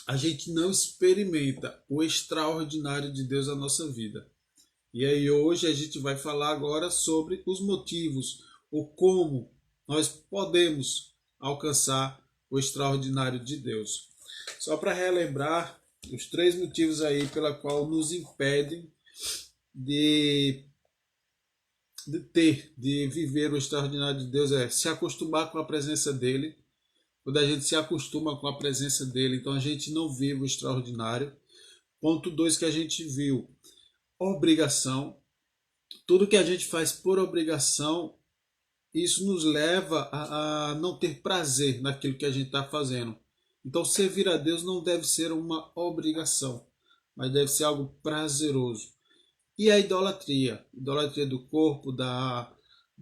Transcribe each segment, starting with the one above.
a gente não experimenta o extraordinário de Deus na nossa vida. E aí hoje a gente vai falar agora sobre os motivos, o como nós podemos alcançar o extraordinário de Deus. Só para relembrar os três motivos aí pela qual nos impedem de, de viver o extraordinário de Deus é se acostumar com a presença dele. Quando a gente se acostuma com a presença dele, então a gente não vive o extraordinário. Ponto 2 que a gente viu, obrigação. Tudo que a gente faz por obrigação, isso nos leva a não ter prazer naquilo que a gente está fazendo. Então, servir a Deus não deve ser uma obrigação, mas deve ser algo prazeroso. E a idolatria, idolatria do corpo, da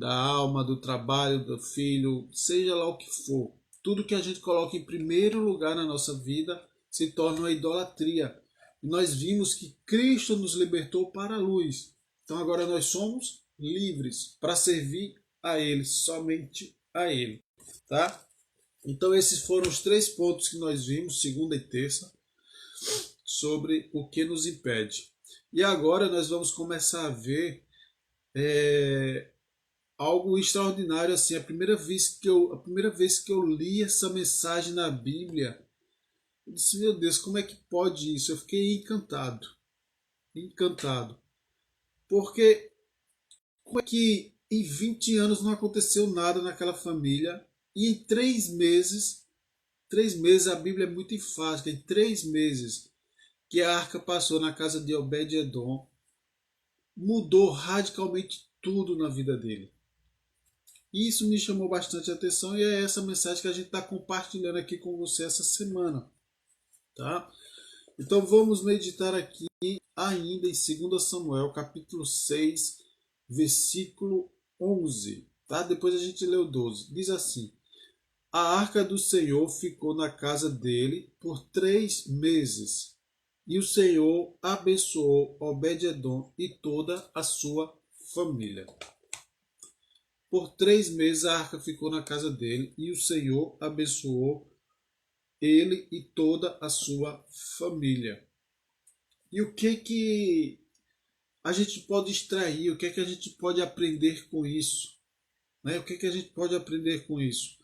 alma, do trabalho, do filho, seja lá o que for. Tudo que a gente coloca em primeiro lugar na nossa vida se torna uma idolatria. E nós vimos que Cristo nos libertou para a luz. Então agora nós somos livres para servir a Ele, somente a Ele. Tá? Então esses foram os três pontos que nós vimos, segunda e terça, sobre o que nos impede. E agora nós vamos começar a ver algo extraordinário. Assim, a primeira vez que eu li essa mensagem na Bíblia, eu disse, meu Deus, como é que pode isso? Eu fiquei encantado. Encantado. Porque como é que em 20 anos não aconteceu nada naquela família e em 3 meses, a Bíblia é muito enfática, em 3 meses que a arca passou na casa de Obed-Edom, mudou radicalmente tudo na vida dele. E isso me chamou bastante atenção e é essa mensagem que a gente está compartilhando aqui com você essa semana. Tá? Então vamos meditar aqui ainda em 2 Samuel, capítulo 6, versículo 11. Tá? Depois a gente lê o 12. Diz assim: a arca do Senhor ficou na casa dele por 3 meses. E o Senhor abençoou Obed-Edom e toda a sua família. Por 3 meses a arca ficou na casa dele e o Senhor abençoou ele e toda a sua família. E o que a gente pode extrair, o que a gente pode aprender com isso? Né? O que a gente pode aprender com isso?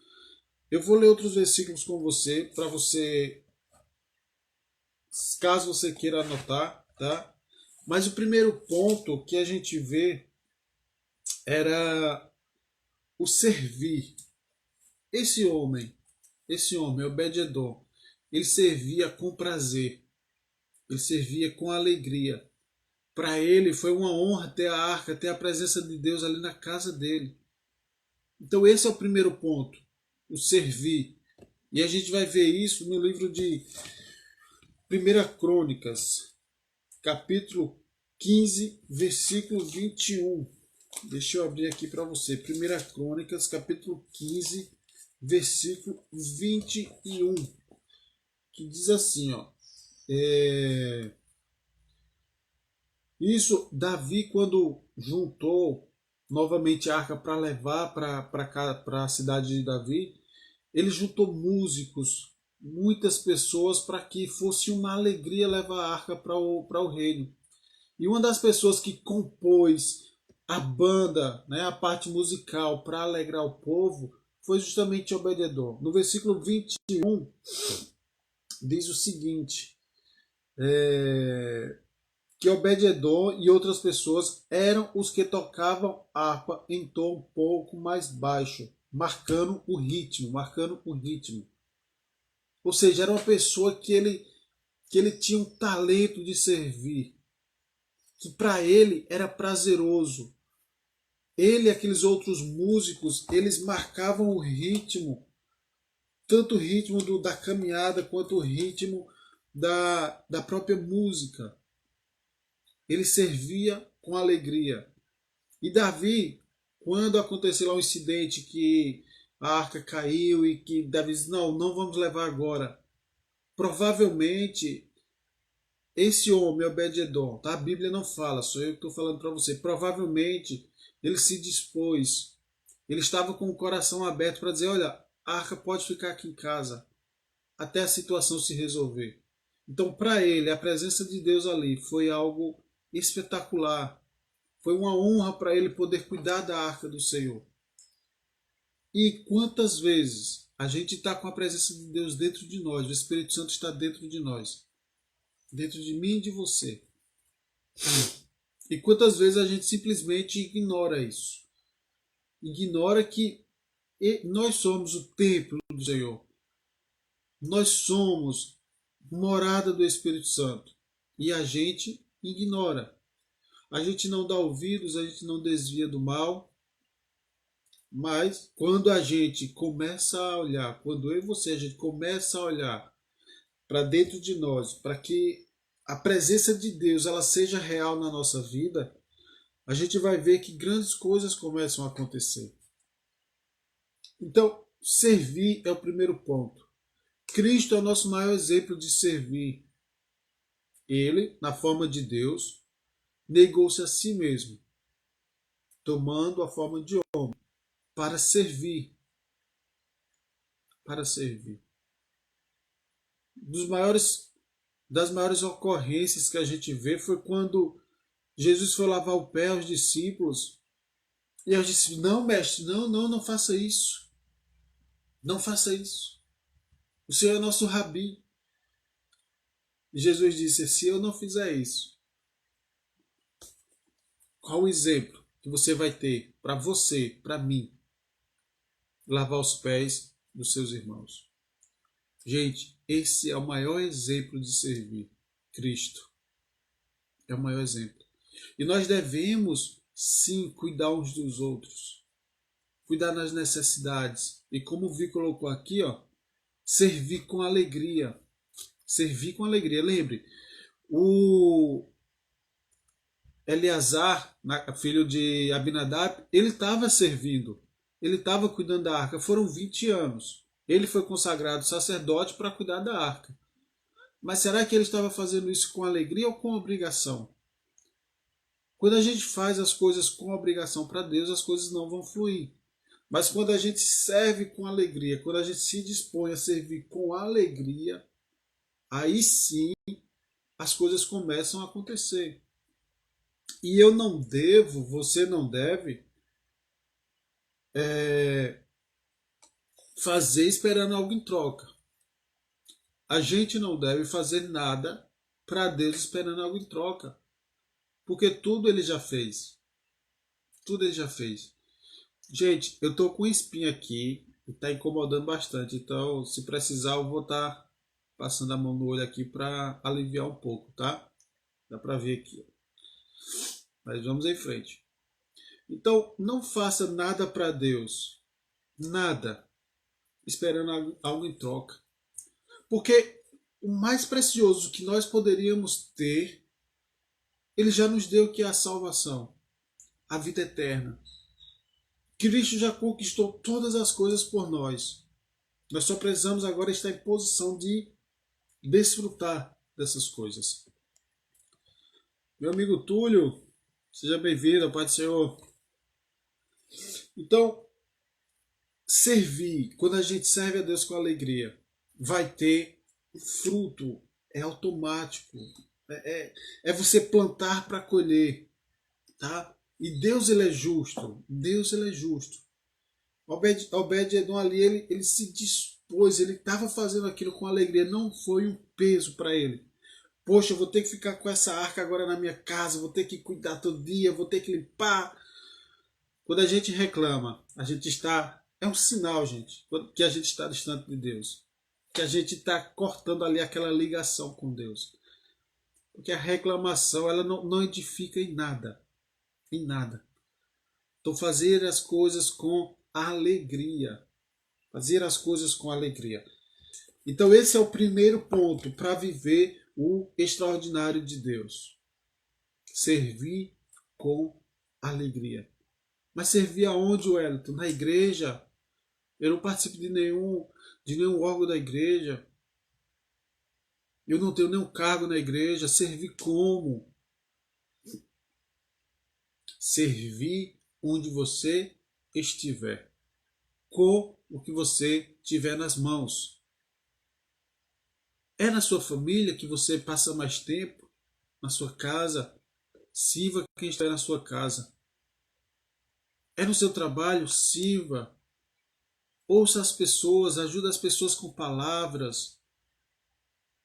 Eu vou ler outros versículos com você, para você, caso você queira anotar, tá? Mas o primeiro ponto que a gente vê era o servir. Esse homem, Obed-Edom, ele servia com prazer, ele servia com alegria. Para ele foi uma honra ter a arca, ter a presença de Deus ali na casa dele. Então esse é o primeiro ponto, o servir. E a gente vai ver isso no livro de 1 Crônicas, capítulo 15, versículo 21. Deixa eu abrir aqui para você. 1 Crônicas, capítulo 15, versículo 21. Que diz assim, ó. Isso, Davi, quando juntou novamente a arca para levar para a cidade de Davi, ele juntou músicos, muitas pessoas, para que fosse uma alegria levar a arca para o reino. E uma das pessoas que compôs a banda, né, a parte musical para alegrar o povo, foi justamente Obed-Edom. No versículo 21 diz o seguinte, que Obed-Edom e outras pessoas eram os que tocavam harpa em tom um pouco mais baixo, marcando o ritmo. Ou seja, era uma pessoa que ele tinha um talento de servir, que para ele era prazeroso. Ele e aqueles outros músicos, eles marcavam o ritmo, tanto o ritmo da caminhada quanto o ritmo da própria música. Ele servia com alegria. E Davi, quando aconteceu lá um incidente que a arca caiu e que Davi disse, não vamos levar agora. Provavelmente, esse homem, Obed-Edom, tá? A Bíblia não fala, sou eu que estou falando para você. Provavelmente, ele se dispôs, ele estava com o coração aberto para dizer, olha, a arca pode ficar aqui em casa, até a situação se resolver. Então, para ele, a presença de Deus ali foi algo espetacular. Foi uma honra para ele poder cuidar da arca do Senhor. E quantas vezes a gente está com a presença de Deus dentro de nós, o Espírito Santo está dentro de nós, dentro de mim e de você. E quantas vezes a gente simplesmente ignora isso? Ignora que nós somos o templo do Senhor. Nós somos morada do Espírito Santo. E a gente ignora. A gente não dá ouvidos, a gente não desvia do mal. Mas quando a gente começa a olhar, quando eu e você a gente começa a olhar para dentro de nós, para que a presença de Deus ela seja real na nossa vida, a gente vai ver que grandes coisas começam a acontecer. Então, servir é o primeiro ponto. Cristo é o nosso maior exemplo de servir. Ele, na forma de Deus, negou-se a si mesmo, tomando a forma de homem, para servir. Para servir. Das maiores ocorrências que a gente vê foi quando Jesus foi lavar o pé aos discípulos. E eles disseram, não, mestre, não faça isso. Não faça isso. O Senhor é nosso rabi. E Jesus disse, se eu não fizer isso, qual o exemplo que você vai ter para você, para mim, lavar os pés dos seus irmãos? Gente, esse é o maior exemplo de servir. Cristo é o maior exemplo. E nós devemos, sim, cuidar uns dos outros. Cuidar das necessidades. E como o Vi colocou aqui, ó, servir com alegria. Servir com alegria. Lembre, o Eleazar, filho de Abinadab, ele estava servindo. Ele estava cuidando da arca. Foram 20 anos. Ele foi consagrado sacerdote para cuidar da arca. Mas será que ele estava fazendo isso com alegria ou com obrigação? Quando a gente faz as coisas com obrigação para Deus, as coisas não vão fluir. Mas quando a gente serve com alegria, quando a gente se dispõe a servir com alegria, aí sim as coisas começam a acontecer. E eu não devo, você não deve fazer esperando algo em troca. A gente não deve fazer nada para Deus esperando algo em troca. Porque tudo ele já fez. Tudo ele já fez. Gente, eu tô com espinha aqui e tá incomodando bastante. Então, se precisar, eu vou estar passando a mão no olho aqui para aliviar um pouco, tá? Dá para ver aqui. Mas vamos em frente. Então, não faça nada para Deus. Nada. Esperando algo em troca. Porque o mais precioso que nós poderíamos ter, Ele já nos deu, que é a salvação. A vida eterna. Cristo já conquistou todas as coisas por nós. Nós só precisamos agora estar em posição de desfrutar dessas coisas. Meu amigo Túlio, seja bem-vindo, Pai do Senhor. Então, servir, quando a gente serve a Deus com alegria, vai ter fruto, é automático. É você plantar para colher, tá? E Deus ele é justo, Deus ele é justo. Obed-Edom ali, ele se dispôs, ele estava fazendo aquilo com alegria, não foi um peso para ele. Poxa, eu vou ter que ficar com essa arca agora na minha casa, vou ter que cuidar todo dia, vou ter que limpar. Quando a gente reclama, a gente está... É um sinal, gente, que a gente está distante de Deus. Que a gente está cortando ali aquela ligação com Deus. Porque a reclamação, ela não edifica em nada. Em nada. Então, fazer as coisas com alegria. Fazer as coisas com alegria. Então, esse é o primeiro ponto para viver o extraordinário de Deus. Servir com alegria. Mas servir aonde, Wellington? Na igreja? Eu não participo de nenhum órgão da igreja. Eu não tenho nenhum cargo na igreja. Servir como? Servir onde você estiver. Com o que você tiver nas mãos. É na sua família que você passa mais tempo? Na sua casa? Sirva quem está na sua casa. É no seu trabalho? Sirva. Ouça as pessoas, ajude as pessoas com palavras.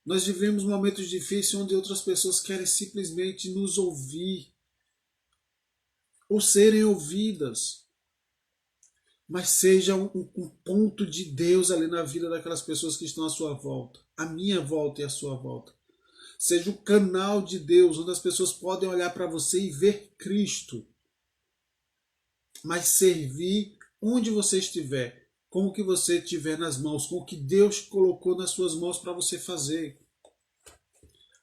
Nós vivemos momentos difíceis onde outras pessoas querem simplesmente nos ouvir ou serem ouvidas. Mas seja um ponto de Deus ali na vida daquelas pessoas que estão à sua volta, à minha volta e à sua volta. Seja o canal de Deus, onde as pessoas podem olhar para você e ver Cristo. Mas servir onde você estiver, com o que você tiver nas mãos, com o que Deus colocou nas suas mãos para você fazer.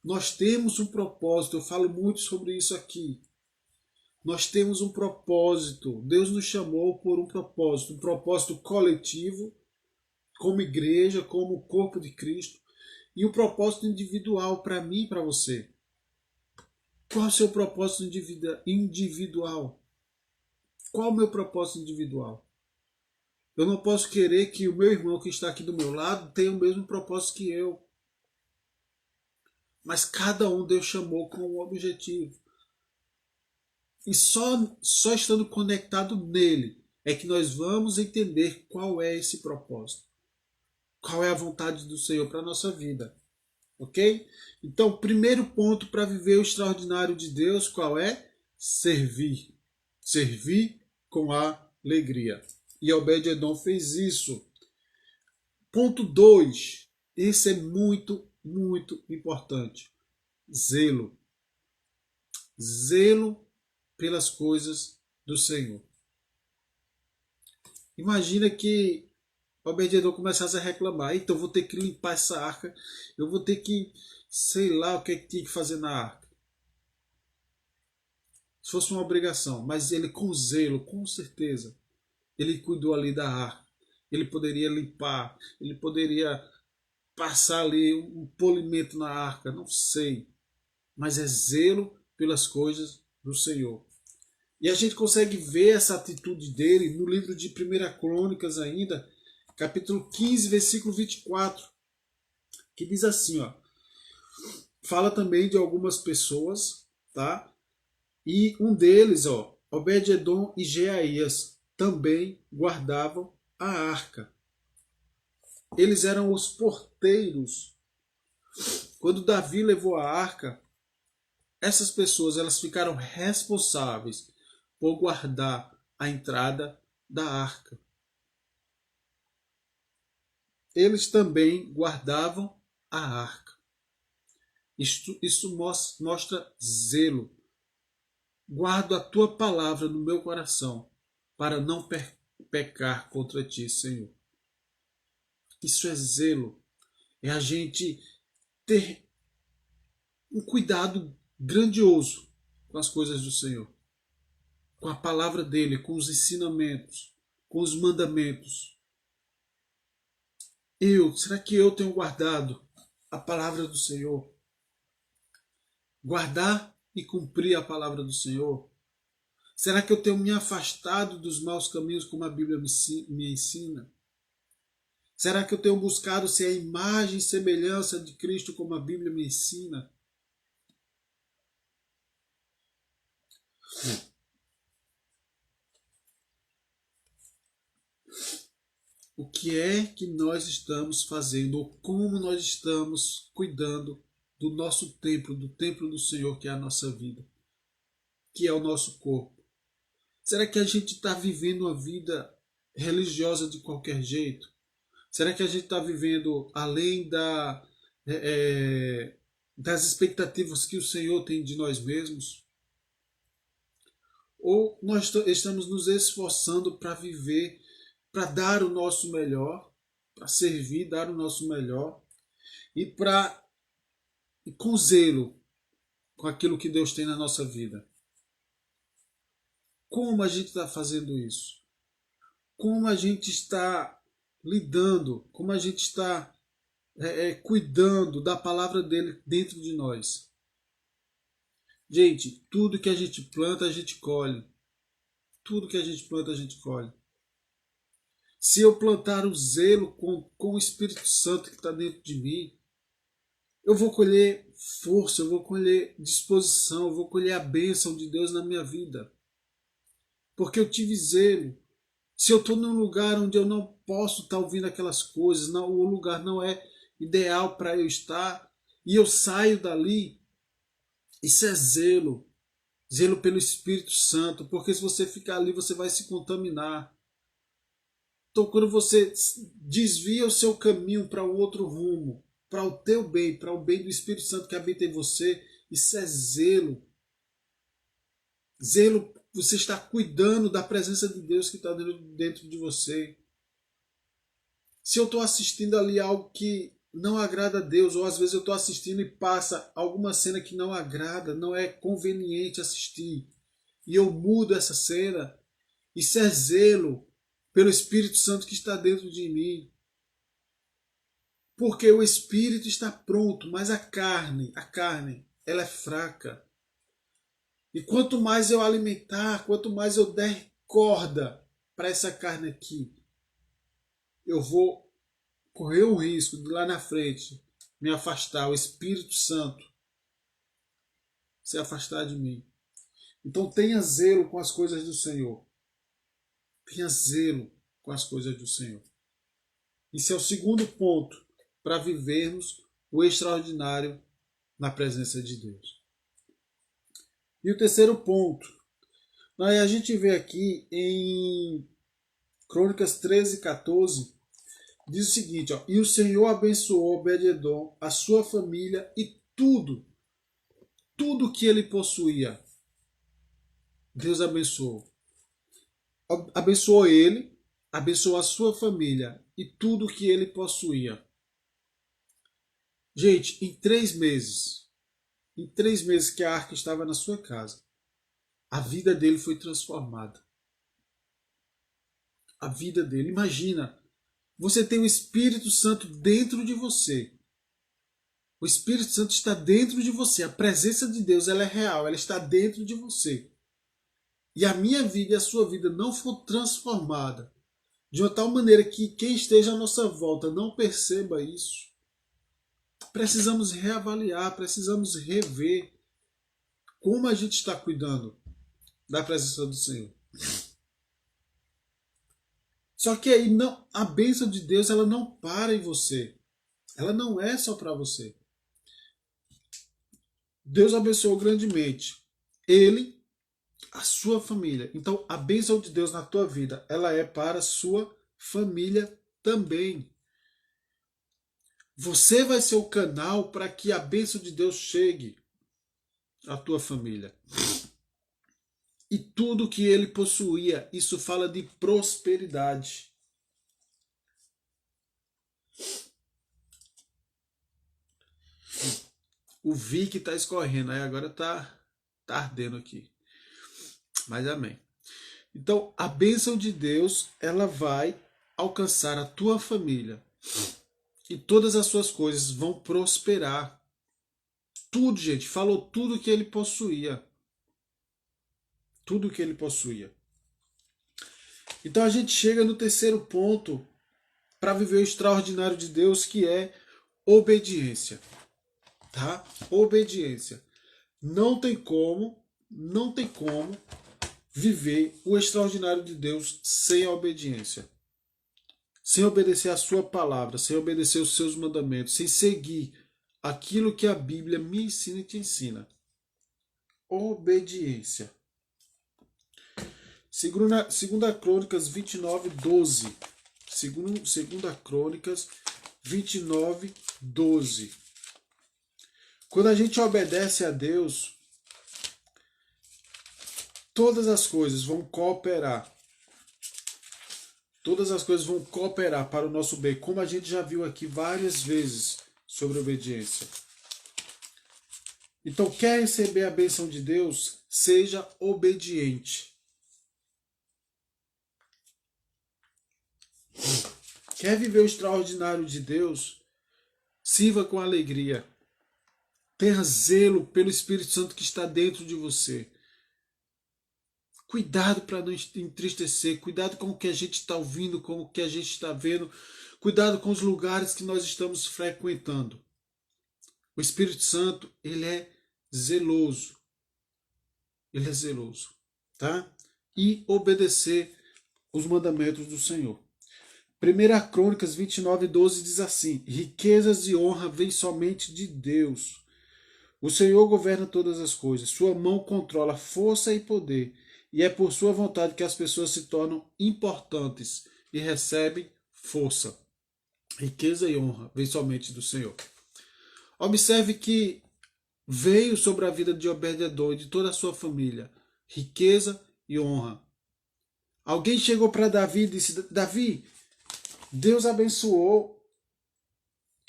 Nós temos um propósito, eu falo muito sobre isso aqui. Nós temos um propósito. Deus nos chamou por um propósito coletivo, como igreja, como corpo de Cristo, e um propósito individual para mim e para você. Qual é o seu propósito individual? Qual é o meu propósito individual? Eu não posso querer que o meu irmão que está aqui do meu lado tenha o mesmo propósito que eu. Mas cada um Deus chamou com um objetivo. E só estando conectado nele é que nós vamos entender qual é esse propósito. Qual é a vontade do Senhor para a nossa vida. Ok? Então, primeiro ponto para viver o extraordinário de Deus, qual é? Servir. Servir com alegria. E Obed-Edom fez isso. Ponto 2. Esse é muito, muito importante. Zelo. Zelo pelas coisas do Senhor. Imagina que Obed-Edom começasse a reclamar. Então eu vou ter que limpar essa arca. Eu vou ter que, sei lá o que tinha que fazer na arca. Se fosse uma obrigação. Mas ele com zelo, com certeza. Ele cuidou ali da arca. Ele poderia limpar. Ele poderia passar ali um polimento na arca. Não sei. Mas é zelo pelas coisas do Senhor. E a gente consegue ver essa atitude dele no livro de 1 Crônicas ainda, capítulo 15, versículo 24, que diz assim, ó, fala também de algumas pessoas, tá? E um deles, ó, Obed-Edom e Jeaías, também guardavam a arca. Eles eram os porteiros. Quando Davi levou a arca, essas pessoas elas ficaram responsáveis por guardar a entrada da arca. Eles também guardavam a arca. Isso mostra zelo. Guardo a tua palavra no meu coração, para não pecar contra ti, Senhor. Isso é zelo. É a gente ter um cuidado grandioso com as coisas do Senhor, com a palavra dele, com os ensinamentos, com os mandamentos. Será que eu tenho guardado a palavra do Senhor? Guardar e cumprir a palavra do Senhor? Será que eu tenho me afastado dos maus caminhos como a Bíblia me ensina? Será que eu tenho buscado ser a imagem e semelhança de Cristo como a Bíblia me ensina? O que é que nós estamos fazendo ou como nós estamos cuidando do nosso templo, do templo do Senhor que é a nossa vida, que é o nosso corpo? Será que a gente está vivendo uma vida religiosa de qualquer jeito? Será que a gente está vivendo além das expectativas que o Senhor tem de nós mesmos? Ou nós estamos nos esforçando para viver, para dar o nosso melhor, para servir, dar o nosso melhor e com zelo com aquilo que Deus tem na nossa vida? Como a gente está fazendo isso? Como a gente está lidando? Como a gente está cuidando da palavra dele dentro de nós? Gente, tudo que a gente planta, a gente colhe. Tudo que a gente planta, a gente colhe. Se eu plantar o zelo com o Espírito Santo que está dentro de mim, eu vou colher força, eu vou colher disposição, eu vou colher a bênção de Deus na minha vida. Porque eu tive zelo. Se eu estou num lugar onde eu não posso estar ouvindo aquelas coisas, não, o lugar não é ideal para eu estar, e eu saio dali, isso é zelo. Zelo pelo Espírito Santo, porque se você ficar ali, você vai se contaminar. Então, quando você desvia o seu caminho para um outro rumo, para o teu bem, para o bem do Espírito Santo que habita em você, isso é zelo. Zelo, você está cuidando da presença de Deus que está dentro de você. Se eu estou assistindo ali algo que não agrada a Deus, ou às vezes eu estou assistindo e passa alguma cena que não agrada, não é conveniente assistir, e eu mudo essa cena, isso é zelo pelo Espírito Santo que está dentro de mim. Porque o Espírito está pronto, mas a carne, ela é fraca. E quanto mais eu alimentar, quanto mais eu der corda para essa carne aqui, eu vou correr o risco de lá na frente me afastar, o Espírito Santo se afastar de mim. Então tenha zelo com as coisas do Senhor. Tenha zelo com as coisas do Senhor. Isso é o segundo ponto para vivermos o extraordinário na presença de Deus. E o terceiro ponto, a gente vê aqui em Crônicas 13, 14, diz o seguinte, ó, e o Senhor abençoou Obed-edom, a sua família e tudo que ele possuía. Deus abençoou. Abençoou ele, abençoou a sua família e tudo que ele possuía. Gente, em 3 meses que a arca estava na sua casa, a vida dele foi transformada. A vida dele, imagina, você tem o Espírito Santo dentro de você. O Espírito Santo está dentro de você. A presença de Deus, ela é real, ela está dentro de você. E a minha vida e a sua vida não for transformada de uma tal maneira que quem esteja à nossa volta não perceba isso, precisamos reavaliar, precisamos rever como a gente está cuidando da presença do Senhor. Só que aí não, a bênção de Deus, ela não para em você. Ela não é só para você. Deus abençoou grandemente ele, a sua família. Então, a bênção de Deus na tua vida, ela é para a sua família também. Você vai ser o canal para que a bênção de Deus chegue à tua família. E tudo que ele possuía, isso fala de prosperidade. O Vic está escorrendo, aí agora tá ardendo aqui. Mas amém. Então, a bênção de Deus, ela vai alcançar a tua família. E todas as suas coisas vão prosperar. Tudo, gente, falou tudo que ele possuía. Tudo que ele possuía. Então a gente chega no terceiro ponto para viver o extraordinário de Deus, que é obediência. Tá? Obediência. Não tem como viver o extraordinário de Deus sem a obediência. Sem obedecer a sua palavra, sem obedecer os seus mandamentos, sem seguir aquilo que a Bíblia me ensina e te Obediência. Segunda Crônicas 29, 12. Segunda Crônicas 29, 12. Quando a gente obedece a Deus, todas as coisas vão cooperar. Todas as coisas vão cooperar para o nosso bem, como a gente já viu aqui várias vezes sobre obediência. Então, quer receber a bênção de Deus? Seja obediente. Quer viver o extraordinário de Deus? Sirva com alegria. Tenha zelo pelo Espírito Santo que está dentro de você. Cuidado para não entristecer. Cuidado com o que a gente está ouvindo, com o que a gente está vendo. Cuidado com os lugares que nós estamos frequentando. O Espírito Santo, ele é zeloso. Ele é zeloso, tá? E obedecer os mandamentos do Senhor. 1 Crônicas 29:12 diz assim: riquezas e honra vêm somente de Deus. O Senhor governa todas as coisas, sua mão controla força e poder, e é por sua vontade que as pessoas se tornam importantes e recebem força. Riqueza e honra vêm somente do Senhor. Observe que veio sobre a vida de Obed-edom e de toda a sua família riqueza e honra. Alguém chegou para Davi e disse: Davi, Deus abençoou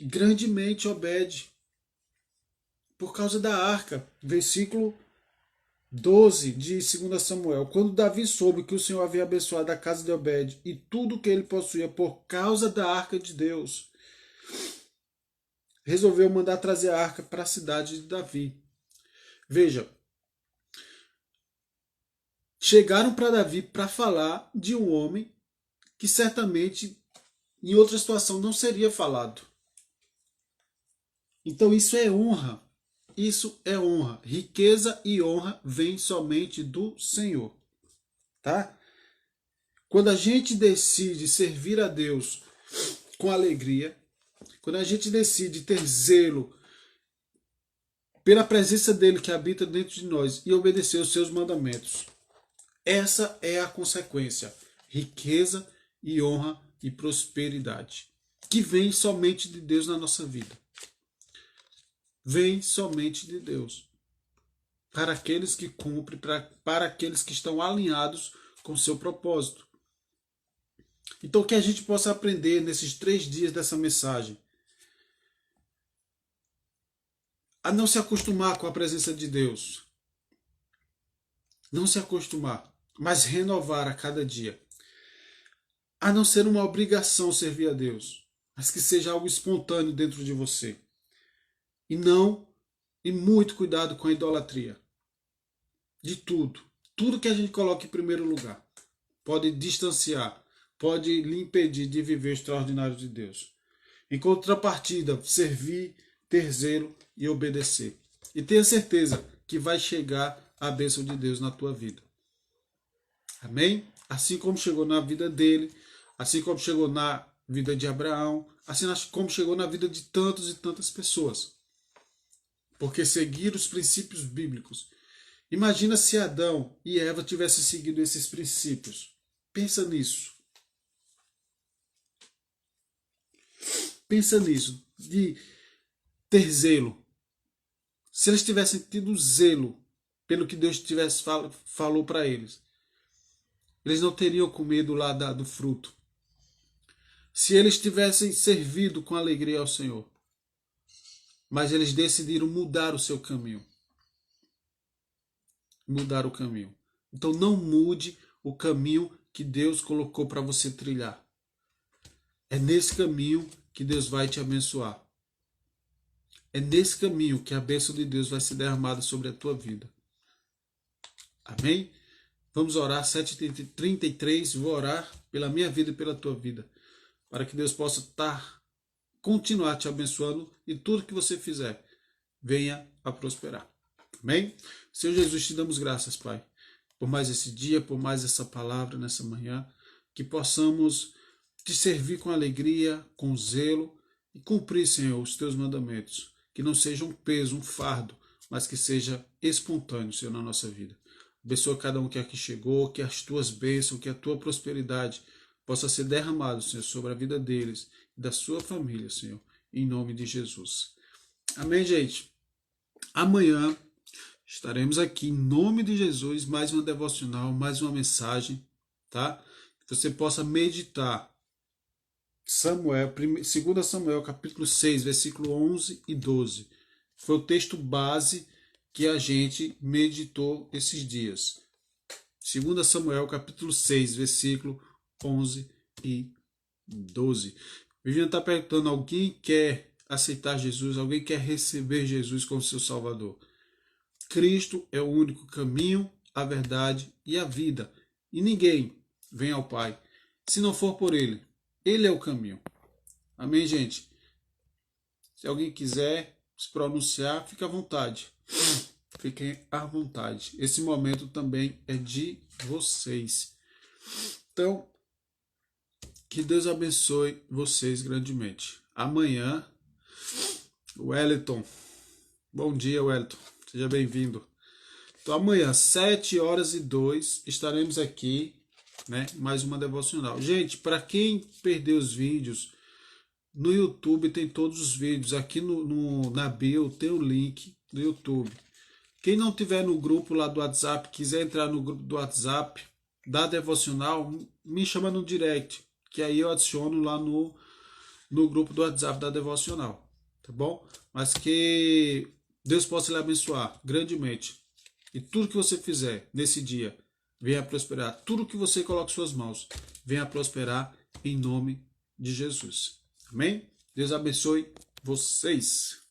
grandemente Obed por causa da arca. Versículo 12 de 2 Samuel. Quando Davi soube que o Senhor havia abençoado a casa de Obed e tudo que ele possuía por causa da arca de Deus, resolveu mandar trazer a arca para a cidade de Davi. Veja, chegaram para Davi para falar de um homem que certamente em outra situação não seria falado. Então isso é honra. Isso é honra. Riqueza e honra vêm somente do Senhor. Tá? Quando a gente decide servir a Deus com alegria, quando a gente decide ter zelo pela presença dele que habita dentro de nós e obedecer os seus mandamentos, essa é a consequência. Riqueza e honra e prosperidade, que vem somente de Deus na nossa vida. Vem somente de Deus. Para aqueles que cumprem, para aqueles que estão alinhados com o seu propósito. Então que a gente possa aprender nesses 3 dias dessa mensagem a não se acostumar com a presença de Deus. Não se acostumar, mas renovar a cada dia. A não ser uma obrigação servir a Deus, mas que seja algo espontâneo dentro de você. E muito cuidado com a idolatria. De tudo. Tudo que a gente coloca em primeiro lugar pode distanciar, pode lhe impedir de viver o extraordinário de Deus. Em contrapartida, servir, ter zelo e obedecer. E tenha certeza que vai chegar a bênção de Deus na tua vida. Amém? Assim como chegou na vida dele, assim como chegou na vida de Abraão, assim como chegou na vida de tantas e tantas pessoas. Porque seguir os princípios bíblicos. Imagina se Adão e Eva tivessem seguido esses princípios. Pensa nisso. Pensa nisso. De ter zelo. Se eles tivessem tido zelo pelo que Deus falou para eles, eles não teriam comido lá do fruto. Se eles tivessem servido com alegria ao Senhor, mas eles decidiram mudar o seu caminho. Mudar o caminho. Então não mude o caminho que Deus colocou para você trilhar. É nesse caminho que Deus vai te abençoar. É nesse caminho que a bênção de Deus vai ser derramada sobre a tua vida. Amém? Vamos orar, 7h33, vou orar pela minha vida e pela tua vida. Para que Deus possa continuar te abençoando e tudo que você fizer venha a prosperar. Amém? Senhor Jesus, te damos graças, Pai, por mais esse dia, por mais essa palavra nessa manhã, que possamos te servir com alegria, com zelo e cumprir, Senhor, os teus mandamentos. Que não seja um peso, um fardo, mas que seja espontâneo, Senhor, na nossa vida. Abençoa cada um que aqui chegou, que as tuas bênçãos, que a tua prosperidade possa ser derramada, Senhor, sobre a vida deles e da sua família, Senhor, em nome de Jesus. Amém, gente? Amanhã estaremos aqui em nome de Jesus, mais uma devocional, mais uma mensagem, tá? Que você possa meditar. 2 Samuel, capítulo 6, versículo 11 e 12. Foi o texto base que a gente meditou esses dias. 2 Samuel, capítulo 6, versículo 11 e 12. Viviane está perguntando, alguém quer aceitar Jesus? Alguém quer receber Jesus como seu Salvador? Cristo é o único caminho, a verdade e a vida. E ninguém vem ao Pai se não for por Ele. Ele é o caminho. Amém, gente? Se alguém quiser, se pronunciar, fique à vontade. Fiquem à vontade. Esse momento também é de vocês. Então, que Deus abençoe vocês grandemente. Amanhã, Wellington. Bom dia, Wellington. Seja bem-vindo. Então, amanhã, 7h02, estaremos aqui, né? Mais uma devocional. Gente, para quem perdeu os vídeos, no YouTube tem todos os vídeos. Aqui na bio tem o link do YouTube. Quem não tiver no grupo lá do WhatsApp, quiser entrar no grupo do WhatsApp da devocional, me chama no direct, que aí eu adiciono lá no grupo do WhatsApp da devocional, tá bom? Mas que Deus possa lhe abençoar grandemente. E tudo que você fizer nesse dia, venha prosperar. Tudo que você coloque em suas mãos, venha prosperar em nome de Jesus. Amém? Deus abençoe vocês.